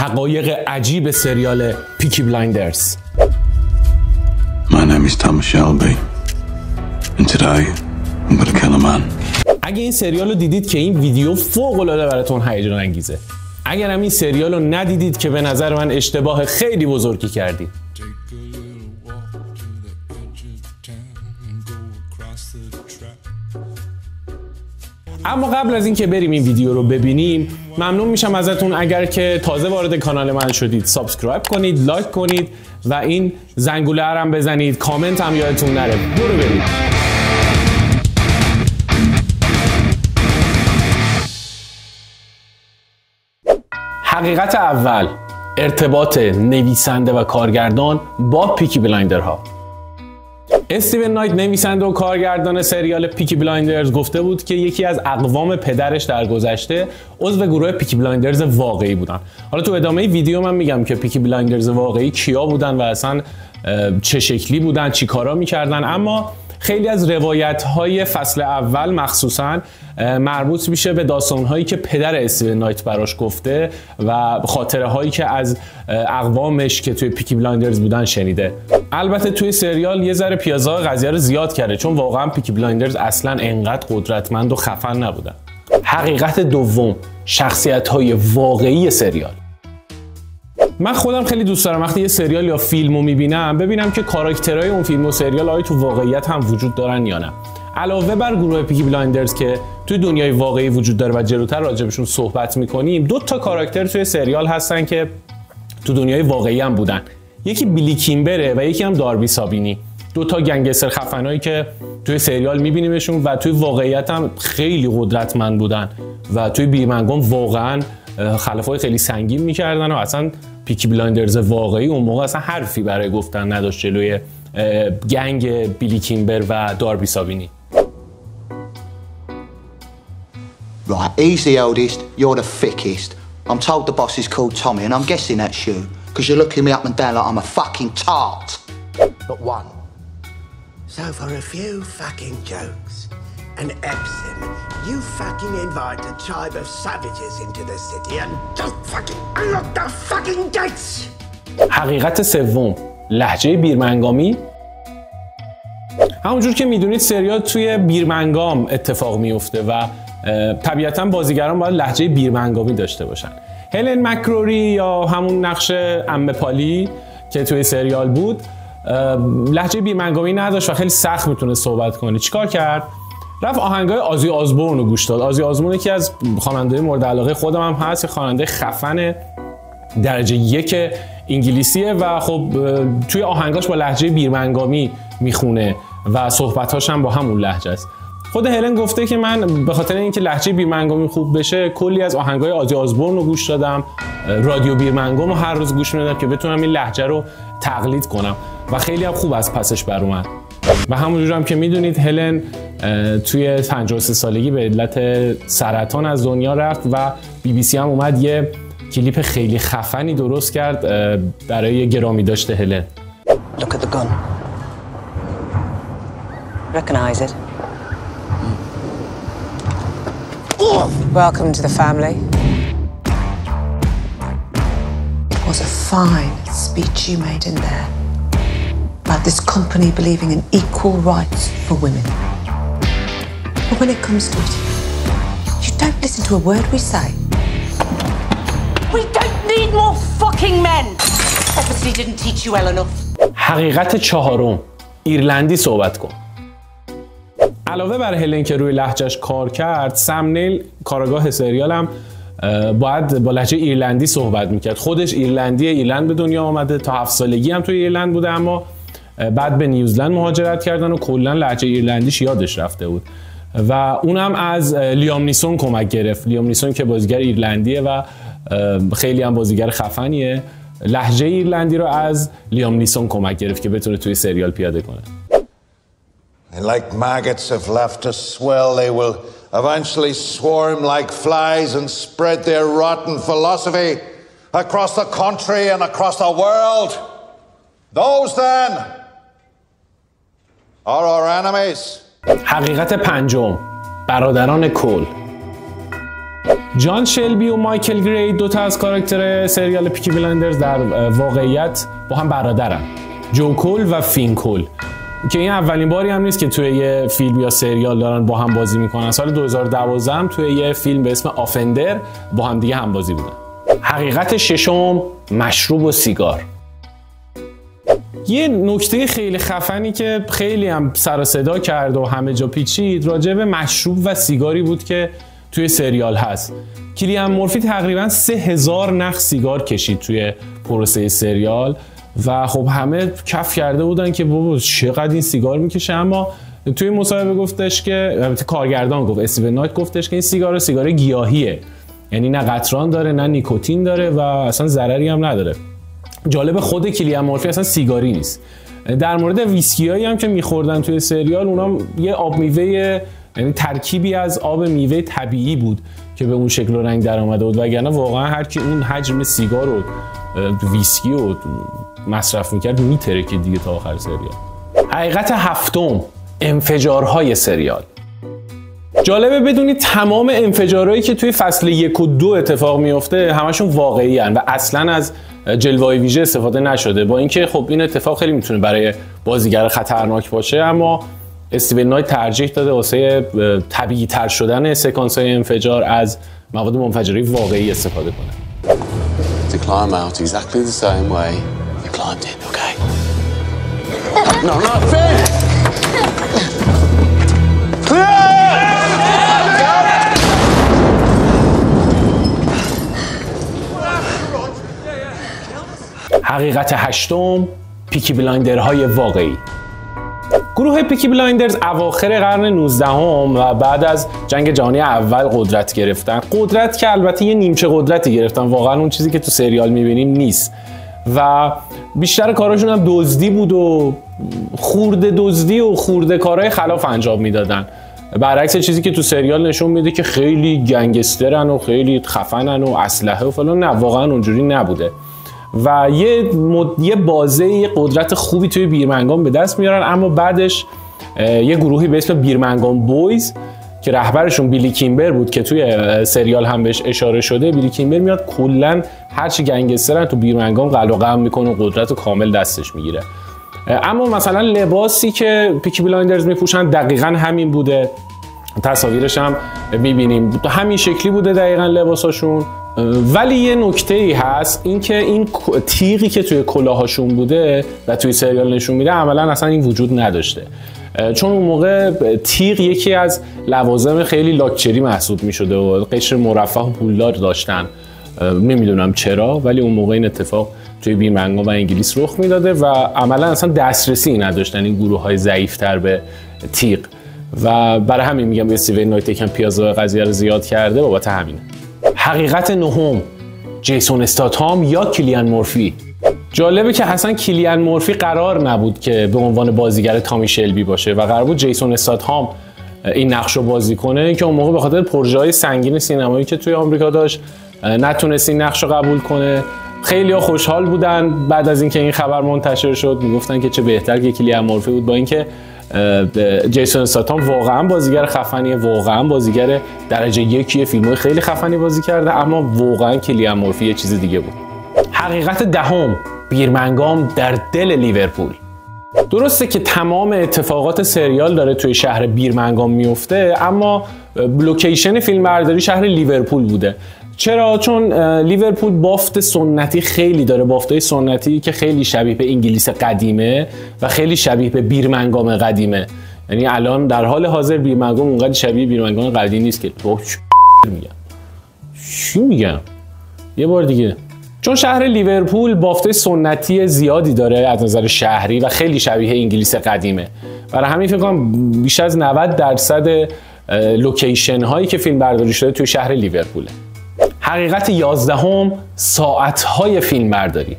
حقایق عجیب سریال پیکی بلایندرز. My name is Thomas Shelby and today I'm gonna kill a man. اگه این سریال رو دیدید که این ویدیو فوق‌العاده براتون هیجان انگیزه. اگر هم این سریال رو ندیدید که به نظر من اشتباه خیلی بزرگی کردید. اما قبل از اینکه بریم این ویدیو رو ببینیم ممنون میشم ازتون اگر که تازه وارد کانال من شدید سابسکرایب کنید، لایک کنید و این زنگوله رو هم بزنید، کامنت هم یادتون نره. برو بریم. حقیقت اول، ارتباط نویسنده و کارگردان با پیکی بلایندرها. استیون نایت نویسنده و کارگردان سریال پیکی بلایندرز گفته بود که یکی از اقوام پدرش در گذشته عضو گروه پیکی بلایندرز واقعی بودن. حالا تو ادامه ویدیو من میگم که پیکی بلایندرز واقعی کیا بودن و اصلا چه شکلی بودن، چی کارا میکردن، اما خیلی از روایت‌های فصل اول مخصوصاً مربوط میشه به داستان‌هایی که پدر استیون نایت براش گفته و خاطره‌هایی که از اقوامش که توی پیکی بلایندرز بودن شنیده. البته توی سریال یه ذره پیازا قضیه رو زیاد کرده چون واقعاً پیکی بلایندرز اصلاً انقدر قدرتمند و خفن نبودن. حقیقت دوم، شخصیت‌های واقعی سریال. من خودم خیلی دوست دارم وقتی یه سریال یا فیلمو میبینم ببینم که کاراکترهای اون فیلم و سریال آیا تو واقعیت هم وجود دارن یا نه. علاوه بر گروه پیکی بلایندرز که توی دنیای واقعی وجود داره و جلوتر راجبشون صحبت میکنیم، 2 تا کاراکتر توی سریال هستن که تو دنیای واقعی هم بودن. یکی بیلی کیمبره و یکی هم داربی سابینی. 2 تا گنگستر خفنایی که توی سریال میبینیمشون و توی واقعیت هم خیلی قدرتمند بودن و توی بیرمنگام واقعا خلافای خیلی سنگین میکردن و اصلا پیکی بلایندرز واقعی اون موقع اصلا حرفی برای گفتن نداشت جلوی گنگ بیلی کیمبر و داربی سابینی. Right, he's the eldest, you're the thickest. I'm told the boss is called Tommy and I'm guessing that's you, because you're looking me up and down like I'm a fucking tart. But one. So for a few fucking jokes and Epsom, you fucking invite a tribe of savages into the city and don't fucking unlock the fucking gates. حقیقت سوم، لهجه بیرمنگامی. همونجور که میدونید سریال توی بیرمنگام اتفاق میفته و طبیعتاً بازیگران باید لهجه بیرمنگامی داشته باشن. هلن مکروری یا همون نقش عمه پالی که توی سریال بود لهجه بیرمنگامی نداشت و خیلی سخت میتونه صحبت کنه. چیکار کرد؟ رفت آهنگای آزی آزبورن رو گوش داد. آزی آزبورن یکی از خواننده‌های مورد علاقه خودم هم هست، خواننده خفن درجه 1 انگلیسیه و خب توی آهنگاش با لهجه بیرمنگامی میخونه و صحبتاش هم با همون لهجه است. خود هلن گفته که من به خاطر اینکه لهجه بیرمنگامی خوب بشه کلی از آهنگای آزی آزبورن رو گوش دادم، رادیو بیرمنگام رو هر روز گوش میدادم که بتونم این لهجه رو تقلید کنم و خیلی هم خوب از پسش بر اومد. و همونجور هم که میدونید هلن توی 53 سالگی به علت سرطان از دنیا رفت و BBC هم اومد یه کلیپ خیلی خفنی درست کرد برای گرامی داشته هلن. Look at the gun. Recognize it? Welcome to the family. It was a fine speech you made in there about this company believing in equal rights for women. But when it comes to it, you don't listen to a word we say. We don't need more fucking men! Obviously didn't teach you well enough. حقیقت چهارم، ایرلندی صحبت کن. علاوه بر هلن که روی لهجهش کار کرد، سم نیل کارگاه سریال هم باید با لهجه ایرلندی صحبت میکرد. خودش ایرلندیه، ایرلند به دنیا آمده، تا 7 سالگی هم توی ایرلند بوده اما بعد به نیوزلند مهاجرت کردن و کلا لهجه ایرلندیش یادش رفته بود و اونم از لیام نیسون کمک گرفت. لیام نیسون که بازیگر ایرلندیه و خیلی هم بازیگر خفنیه، لهجه ایرلندی رو از لیام نیسون کمک گرفت که بتونه توی سریال پیاده کنه. And like maggots have left to swell, they will eventually swarm like flies and spread their rotten philosophy across the country and across the world. Those then are our enemies. حقیقت پنجم، برادران کل. جان شلبی و مایکل گری دو تا از کاراکتر سریال پیکی بلایندرز در واقعیت با هم برادرن، جو کول و فین کول، که این اولین باری هم نیست که توی یه فیلم یا سریال دارن با هم بازی میکنن. سال 2012 هم توی یه فیلم به اسم آفندر با هم دیگه هم بازی بودن. حقیقت ششم، مشروب و سیگار. یه نکته خیلی خفنی که خیلی هم سر و صدا کرد و همه جا پیچید راجع به مشروب و سیگاری بود که توی سریال هست. کیلیان مورفی تقریبا 3000 نخ سیگار کشید توی پروسه سریال و خب همه کف کرده بودن که بابا چقدر این سیگار میکشه. اما توی مصاحبه گفتش که، البته کارگردان گفت، استیون نایت گفتش که این سیگار گیاهیه، یعنی نه قطران داره نه نیکوتین داره و اصلا ضرری هم نداره. جالب خود کیلیان مورفی اصلا سیگاری نیست. در مورد ویسکیایی هم که میخوردن توی سریال، اونا یه آب میوه، یعنی ترکیبی از آب میوه طبیعی بود که به اون شکل و رنگ در آمده بود، وگرنه واقعا هر کی اون حجم سیگار و ویسکی رو مصرف میکرد میترکید دیگه تا آخر سریال. حقیقت هفتم، انفجارهای سریال. جالبه بدونید تمام انفجارهایی که توی فصل 1 و 2 اتفاق میفته همشون واقعی هن و اصلا از جلوه‌های ویژه استفاده نشده، با اینکه خب این اتفاق خیلی میتونه برای بازیگر خطرناک باشه، اما استیون نایت ترجیح داده واسه طبیعی تر شدن سکانس های انفجار از مواد منفجره واقعی استفاده کنه. To climb out exactly the same way you climbed in, okay? No, not fair! حقیقت هشتم، پیکی بلایندرهای واقعی. گروه پیکی بلایندرز اواخر قرن 19 و بعد از جنگ جهانی اول قدرت گرفتن. قدرت که البته یه نیمچه قدرتی گرفتن، واقعا اون چیزی که تو سریال میبینیم نیست و بیشتر کاراشون هم دزدی بود و خورده دزدی و خورده کارهای خلاف انجام میدادن، برعکس چیزی که تو سریال نشون میده که خیلی گنگسترن و خیلی خفنن و اسلحه و فلان. نه، واقعا اونجوری نبوده و یه بازه، یه قدرت خوبی توی بیرمنگام به دست میارن، اما بعدش یه گروهی به اسم بیرمنگام بویز که رهبرشون بیلی کیمبر بود که توی سریال هم بهش اشاره شده، بیلی کیمبر میاد کلا هرچی گنگسترن تو بیرمنگام قلع و قم میکنه و قدرت کامل دستش میگیره. اما مثلا لباسی که پیکی بلایندرز میپوشن دقیقاً همین بوده، تصاویرش هم میبینیم همین شکلی بوده دقیقاً لباساشون. ولی یه نکته ای هست، این که این تیغی که توی کلاهاشون بوده و توی سریال نشون میده عملا اصلا این وجود نداشته، چون اون موقع تیغ یکی از لوازم خیلی لاکچری محسوب میشده و قشر مرفه و پولدار داشتن. نمیدونم چرا، ولی اون موقع این اتفاق توی بیرمنگام و انگلیس رخ میداده و عملا اصلا دسترسی نداشتن این گروه های ضعیفتر به تیغ و برای همین میگم استیون نایت یکم پیازه قضیه رو زیاد کرده بابت همینه. حقیقت نهم، جیسون استاتهام یا کیلیان مورفی. جالبه که اصلا کیلیان مورفی قرار نبود که به عنوان بازیگر تامی شلبی باشه و قرار بود جیسون استاتهام این نقش رو بازی کنه که اون موقع به خاطر پروژه‌های سنگین سینمایی که توی آمریکا داشت نتونست این نقش رو قبول کنه. خیلی‌ها خوشحال بودن بعد از اینکه این خبر منتشر شد، میگفتن که چه بهتر که کیلیان مورفی بود، با اینکه جیسون استاتهام واقعا بازیگر خفنیه، واقعا بازیگر درجه یکیه، فیلم‌های خیلی خفنی بازی کرده، اما واقعا کیلیان مورفی یه چیز دیگه بود. حقیقت دهم، بیرمنگام در دل لیورپول. درسته که تمام اتفاقات سریال داره توی شهر بیرمنگام میفته، اما لوکیشن فیلمبرداری شهر لیورپول بوده. چرا؟ چون لیورپول بافت سنتی خیلی داره، بافتای سنتی که خیلی شبیه به انگلیس قدیمه و خیلی شبیه به بیرمنگام قدیمه. یعنی الان در حال حاضر بیرمنگام اونقدر شبیه بیرمنگام قدیمی نیست که چی میگم یه بار دیگه. چون شهر لیورپول بافتای سنتی زیادی داره از نظر شهری و خیلی شبیه انگلیس قدیمه، برای همین فکر کنم بیش از 90% لوکیشن هایی که فیلم برداری شده توی شهر لیورپوله. حقیقت 11، ساعت‌های فیلم برداری.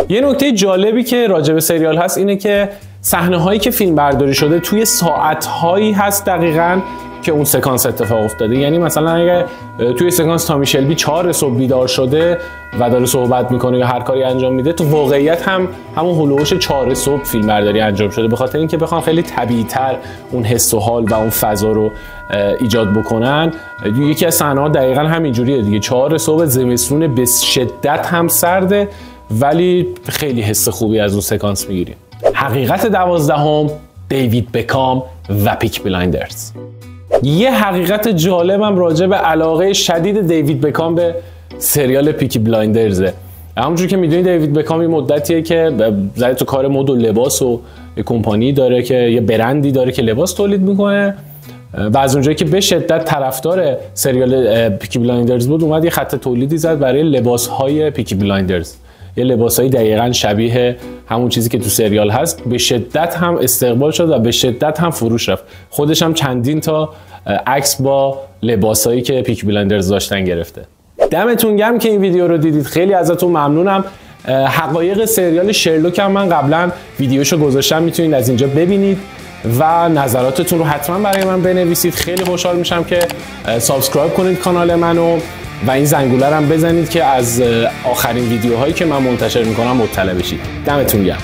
یه نکته جالبی که راجع به سریال هست اینه که صحنه هایی که فیلم برداری شده توی ساعت هایی هست دقیقاً که اون سکانس اتفاق افتاده. یعنی مثلا اگه توی سکانس تامی شلبی 4 صبح بیدار شده و داره صحبت میکنه یا هر کاری انجام میده، تو واقعیت هم همون هلوهوش 4 صبح فیلمبرداری انجام شده، به خاطر اینکه بخوام خیلی طبیعی‌تر اون حس و حال و اون فضا رو ایجاد بکنن. یکی از صحنه‌ها دقیقاً همینجوریه دیگه، 4 صبح زمستون به شدت هم سرده ولی خیلی حس خوبی از اون سکانس میگیریم. حقیقت 12ام دیوید بکام و پیکی بلایندرز. یه حقیقت جالبم راجع به علاقه شدید دیوید بکام به سریال پیکی بلایندرزه. همونجور که میدونید دیوید بکام یه مدتیه که زده تو کار مد و لباس و یه کمپانی داره که یه برندی داره که لباس تولید میکنه و از اونجایی که به شدت طرفدار سریال پیکی بلایندرز بود، اومد یه خط تولیدی زد برای لباس‌های پیکی بلایندرز. یه لباسایی دقیقاً شبیه همون چیزی که تو سریال هست، به شدت هم استقبال شد و به شدت هم فروش رفت. خودش هم چندین تا عکس با لباسایی که پیکی بلایندرز داشتن گرفته. دمتون گرم که این ویدیو رو دیدید، خیلی ازتون ممنونم. حقایق سریال شرلوک هم من قبلا ویدیوشو گذاشتم، میتونید از اینجا ببینید و نظراتتون رو حتما برای من بنویسید. خیلی خوشحال میشم که سابسکرایب کنید کانال منو و این زنگوله رو هم بزنید که از آخرین ویدیوهایی که من منتشر میکنم مطلع بشید. دمتون گرم.